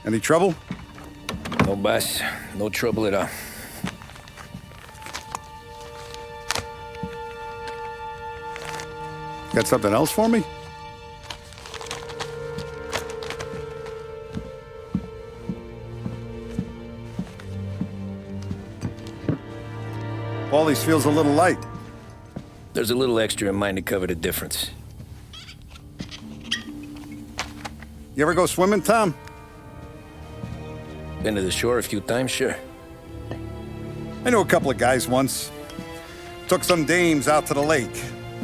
Any trouble? No, boss. No trouble at all. Got something else for me? Paulie's feels a little light. There's a little extra in mine to cover the difference. You ever go swimming, Tom? Been to the shore a few times, sure. I knew a couple of guys once. Took some dames out to the lake.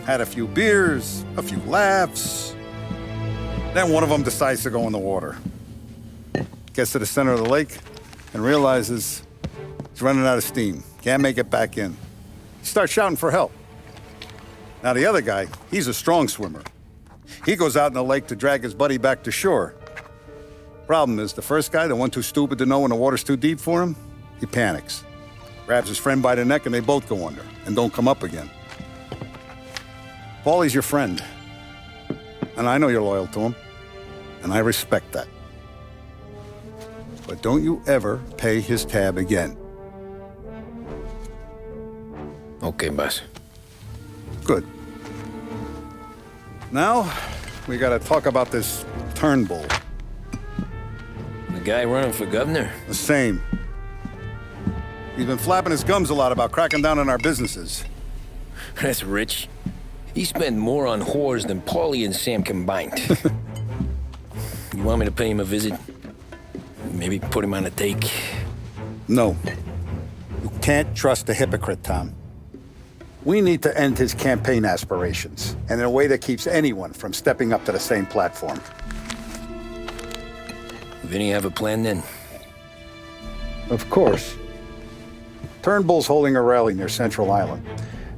Had a few beers, a few laughs. Then one of them decides to go in the water. Gets to the center of the lake and realizes he's running out of steam. Can't make it back in. He starts shouting for help. Now the other guy, he's a strong swimmer. He goes out in the lake to drag his buddy back to shore. Problem is, the first guy, the one too stupid to know when the water's too deep for him, he panics. Grabs his friend by the neck and they both go under and don't come up again. Paulie's your friend. And I know you're loyal to him. And I respect that. But don't you ever pay his tab again. Okay, boss. Good. Now, we gotta talk about this Turnbull. The guy running for governor? The same. He's been flapping his gums a lot about cracking down on our businesses. That's rich. He spent more on whores than Paulie and Sam combined. You want me to pay him a visit? Maybe put him on a take? No. You can't trust a hypocrite, Tom. We need to end his campaign aspirations, and in a way that keeps anyone from stepping up to the same platform. Vinny have a plan then? Of course. Turnbull's holding a rally near Central Island.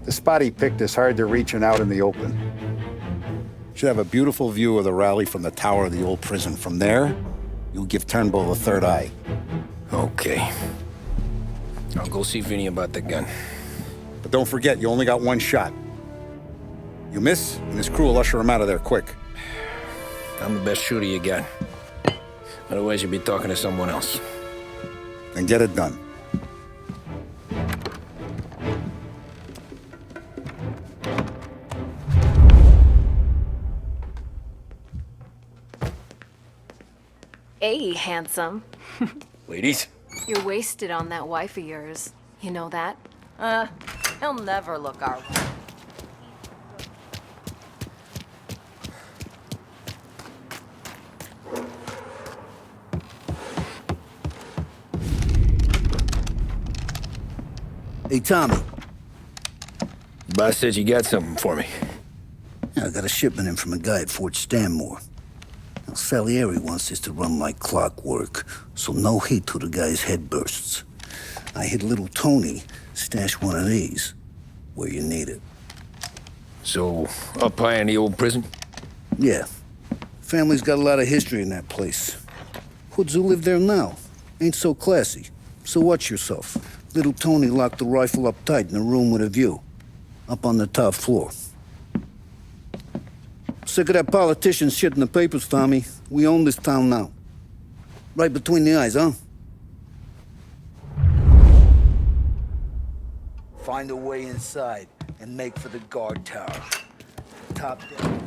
The spot he picked is hard to reach and out in the open. Should have a beautiful view of the rally from the tower of the old prison. From there, you'll give Turnbull a third eye. Okay. I'll go see Vinny about the gun. But don't forget, you only got one shot. You miss, and his crew will usher him out of there quick. I'm the best shooter you got. Otherwise, you'll be talking to someone else. Then get it done. Hey, handsome. Ladies? You're wasted on that wife of yours. You know that? He'll never look our way. Hey, Tommy. Boss said you got something for me. Yeah, I got a shipment in from a guy at Fort Stanmore. Now, Salieri wants this to run like clockwork, so no heat till the guy's head bursts. I hit little Tony, stash one of these where you need it. So, up high in the old prison? Yeah. Family's got a lot of history in that place. Hoods who live there now ain't so classy. So watch yourself. Little Tony locked the rifle up tight in a room with a view. Up on the top floor. Sick of that politician shit in the papers, Tommy. We own this town now. Right between the eyes, huh? Find a way inside and make for the guard tower. Top down.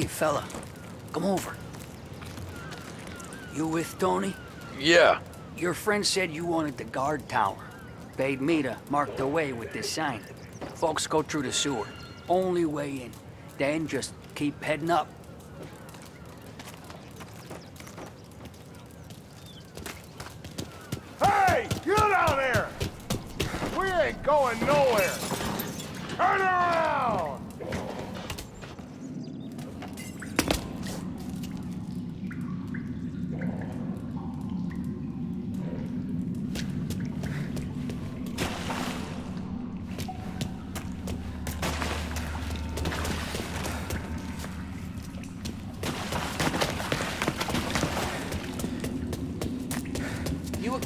Hey, fella. Come over. You with Tony? Yeah. Your friend said you wanted the guard tower. Paid me to mark the way with this sign. Folks go through the sewer. Only way in. Then just keep heading up. Hey! You down there! We ain't going nowhere! Turn around!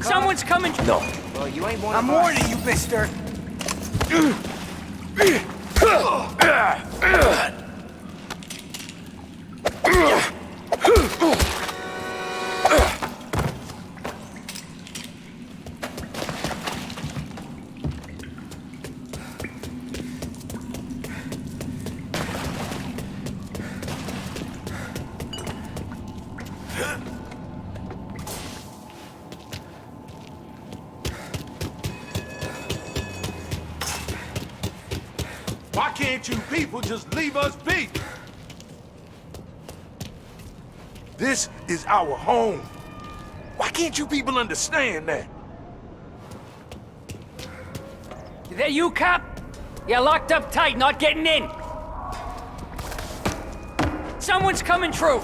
Someone's coming! No. Well, you ain't one I'm warning you, mister! Why can't you people just leave us be? This is our home. Why can't you people understand that? Is that you, cop? You're locked up tight, not getting in. Someone's coming through.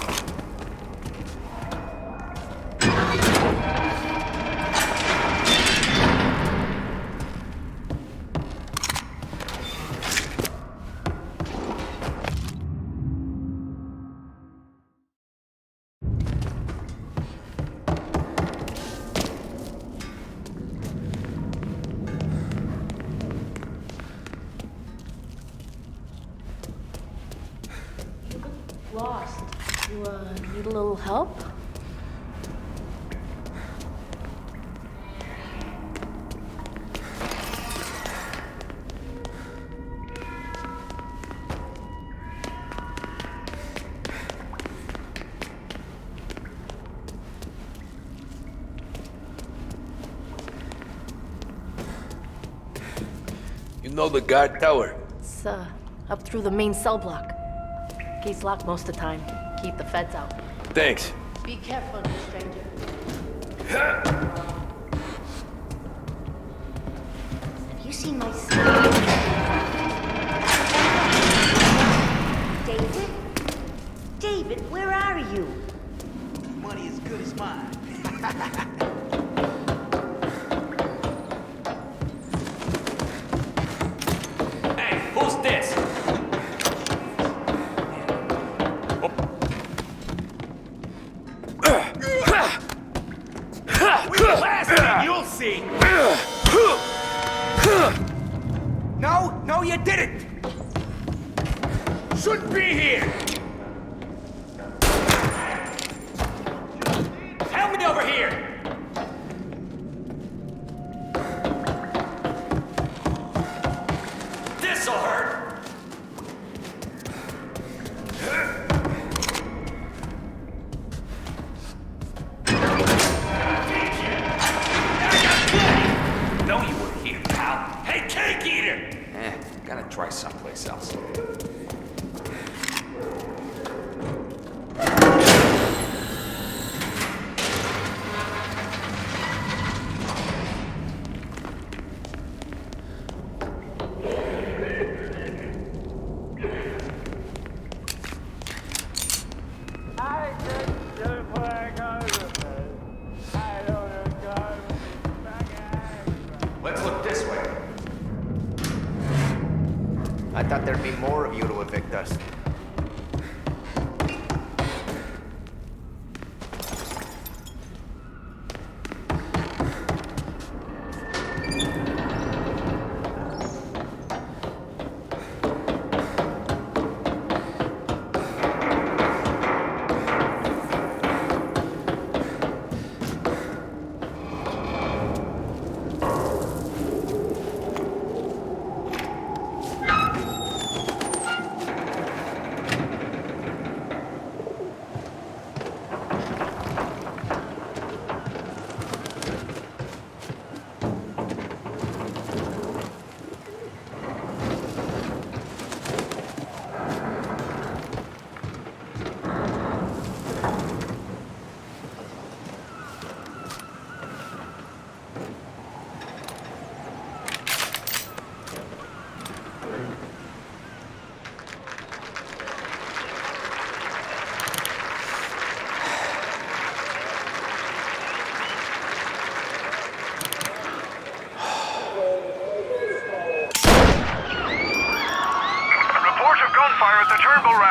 Lost. You, need a little help? You know the guard tower? It's, up through the main cell block. Gate's locked most of the time. Keep the feds out. Thanks. Be careful, stranger. Have you seen my son? David? David, where are you? Money as good as mine. Hey, who's this? You'll see! No, you didn't! Shouldn't be here! Help me over here! This'll hurt! Know you were here, pal. Hey, cake eater! Gotta try someplace else. Let's look this way. I thought there'd be more of you to evict us.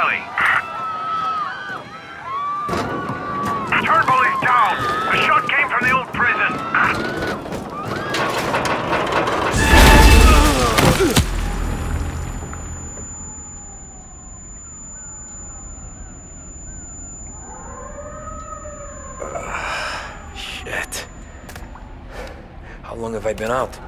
Charlie. Turnbull is down. The shot came from the old prison. Shit. How long have I been out?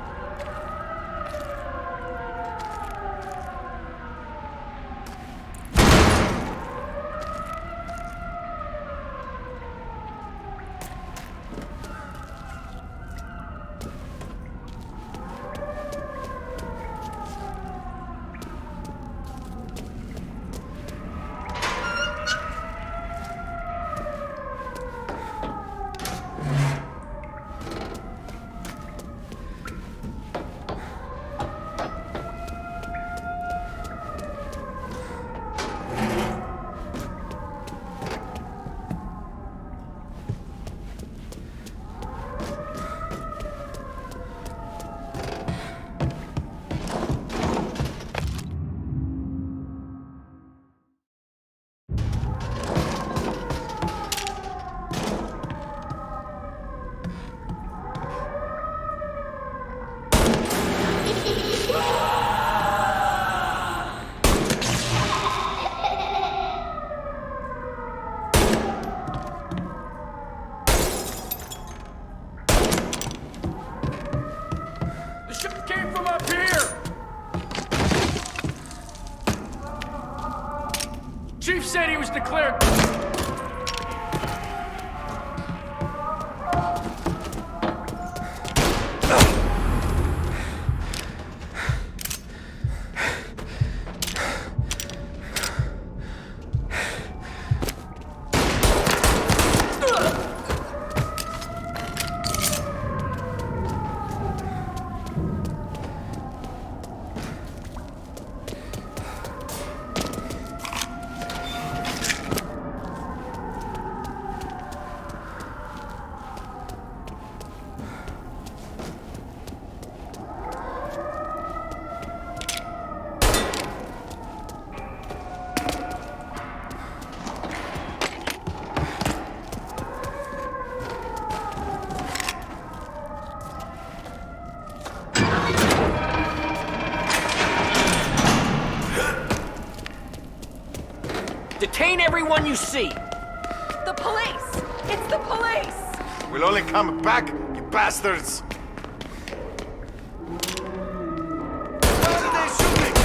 Chief said he was declared... Detain everyone you see! The police! It's the police! We'll only come back, you bastards! Where are they shooting?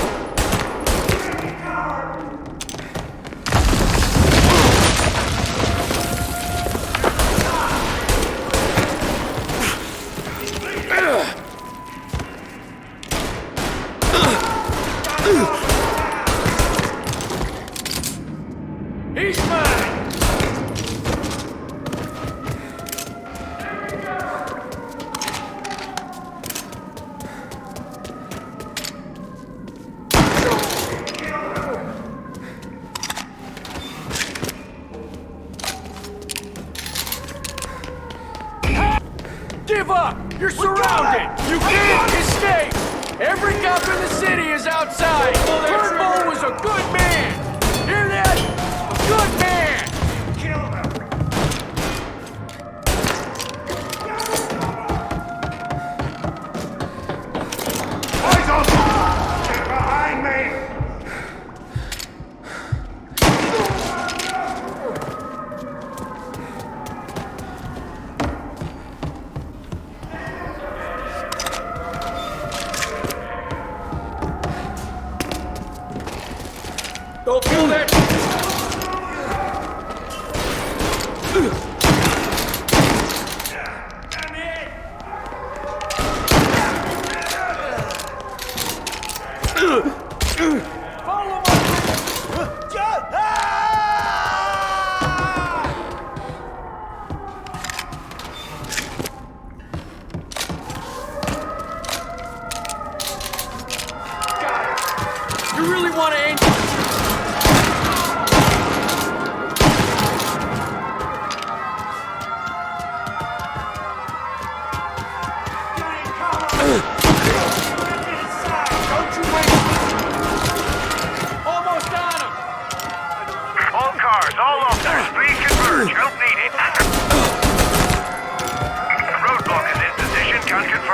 He's mine! Give up! You're surrounded! You can't escape! Every cop in the city is outside! Turnbull was a good man! Hear that? A good man! Kill them! Eyes on! Get behind me! Don't feel that! Follow my... You really want to end... Don't you wait! Almost on him! On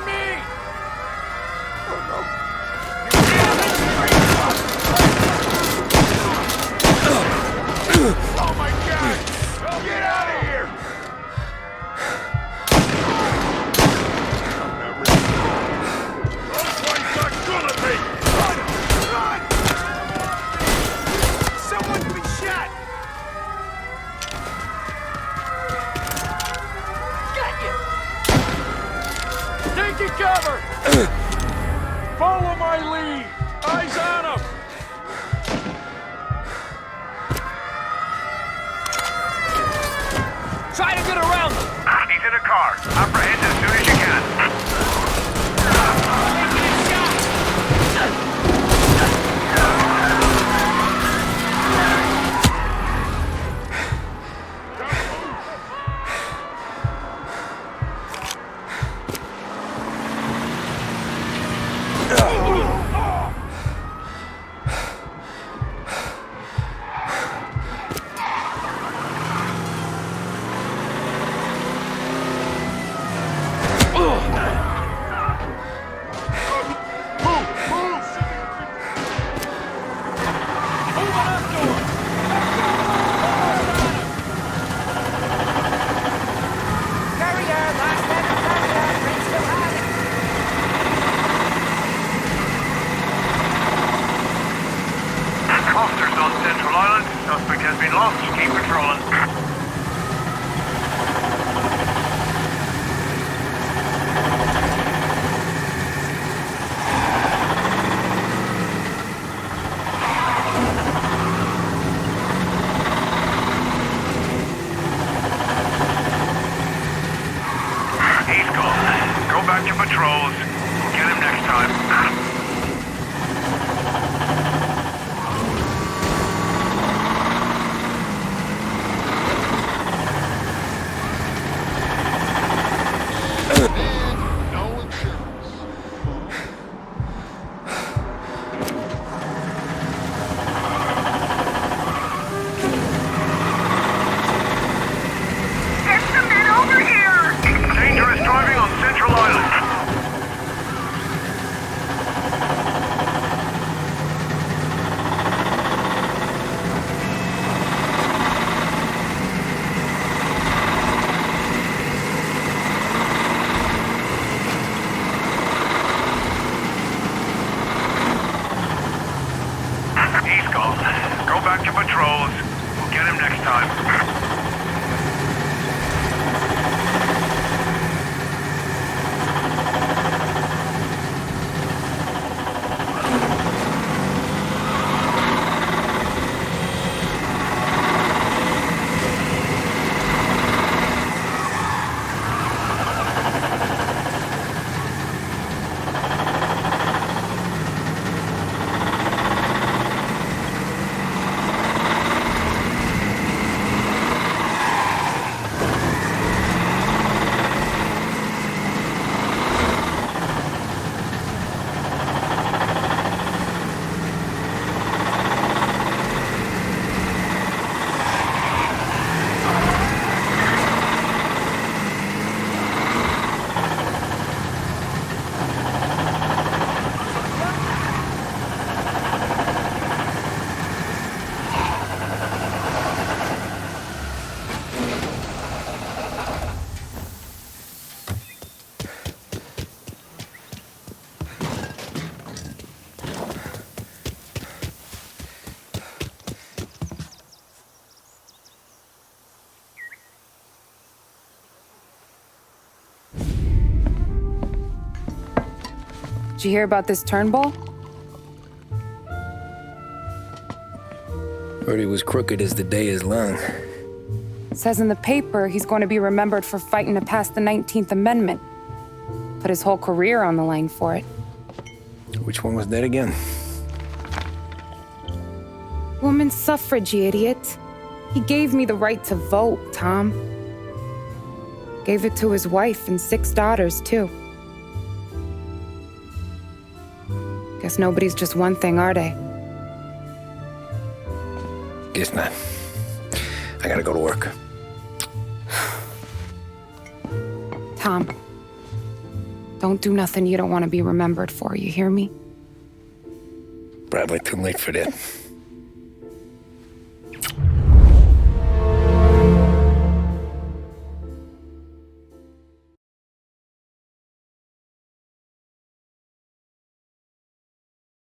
me! Oh my God! Get out of here! This place not gonna be! Run! Run! Someone be shot! Got you! Taking cover! Follow my lead! Eyes on him! Try to get around them! He's in a car. Apprehend as soon as you can. Officers on Central Island. Suspect has been lost. Keep patrolling. He's gone. Go back to patrols. We'll get him next time. Dangerous driving on Central Island. He's gone. Go back to patrols. We'll get him next time. Did you hear about this Turnbull? Heard he was crooked as the day is long. Says in the paper he's going to be remembered for fighting to pass the 19th Amendment. Put his whole career on the line for it. Which one was that again? Women's suffrage, you idiot. He gave me the right to vote, Tom. Gave it to his wife and 6 daughters, too. Guess nobody's just one thing, are they? Guess not. I gotta go to work. Tom, don't do nothing you don't want to be remembered for, you hear me? Probably too late for that.